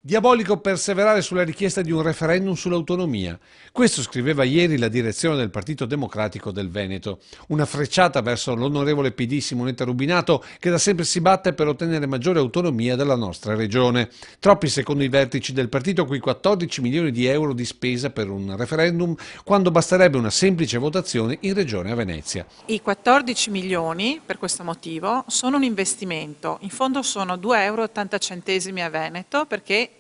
Diabolico perseverare sulla richiesta di un referendum sull'autonomia. Questo scriveva ieri la direzione del Partito Democratico del Veneto. Una frecciata verso l'onorevole PD Simonetta Rubinato, che da sempre si batte per ottenere maggiore autonomia della nostra regione. Troppi secondo i vertici del partito quei 14 milioni di euro di spesa per un referendum, quando basterebbe una semplice votazione in regione a Venezia. I 14 milioni, per questo motivo, sono un investimento. In fondo sono 2,80 euro a Veneto, perché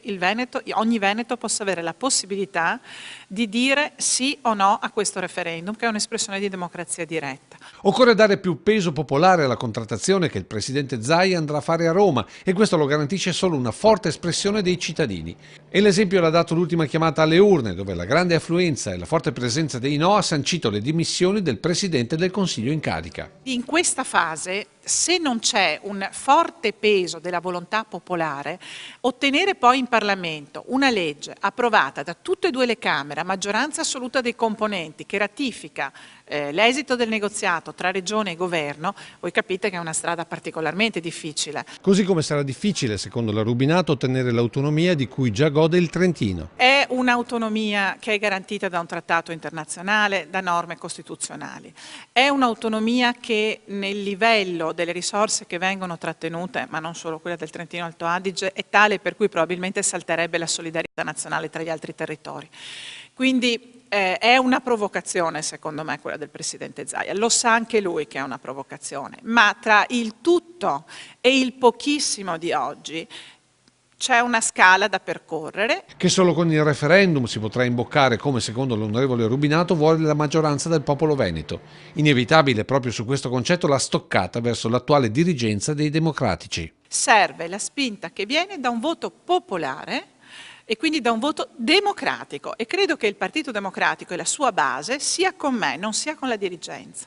ogni Veneto possa avere la possibilità di dire sì o no a questo referendum, che è un'espressione di democrazia diretta. Occorre dare più peso popolare alla contrattazione che il presidente Zaia andrà a fare a Roma, e questo lo garantisce solo una forte espressione dei cittadini. E l'esempio l'ha dato l'ultima chiamata alle urne, dove la grande affluenza e la forte presenza dei no ha sancito le dimissioni del presidente del Consiglio in carica. In questa fase, se non c'è un forte peso della volontà popolare, ottenere poi in Parlamento una legge approvata da tutte e due le Camere, a maggioranza assoluta dei componenti, che ratifica l'esito del negoziato tra Regione e Governo, voi capite che è una strada particolarmente difficile. Così come sarà difficile, secondo la Rubinato, ottenere l'autonomia di cui già gode il Trentino. È un'autonomia che è garantita da un trattato internazionale, da norme costituzionali. È un'autonomia che nel livello delle risorse che vengono trattenute, ma non solo quella del Trentino Alto Adige, è tale per cui probabilmente salterebbe la solidarietà nazionale tra gli altri territori. Quindi è una provocazione, secondo me, quella del Presidente Zaia. Lo sa anche lui che è una provocazione, ma tra il tutto e il pochissimo di oggi c'è una scala da percorrere. Che solo con il referendum si potrà imboccare, come secondo l'onorevole Rubinato vuole la maggioranza del popolo veneto. Inevitabile proprio su questo concetto la stoccata verso l'attuale dirigenza dei democratici. Serve la spinta che viene da un voto popolare e quindi da un voto democratico, e credo che il Partito Democratico e la sua base sia con me, non sia con la dirigenza.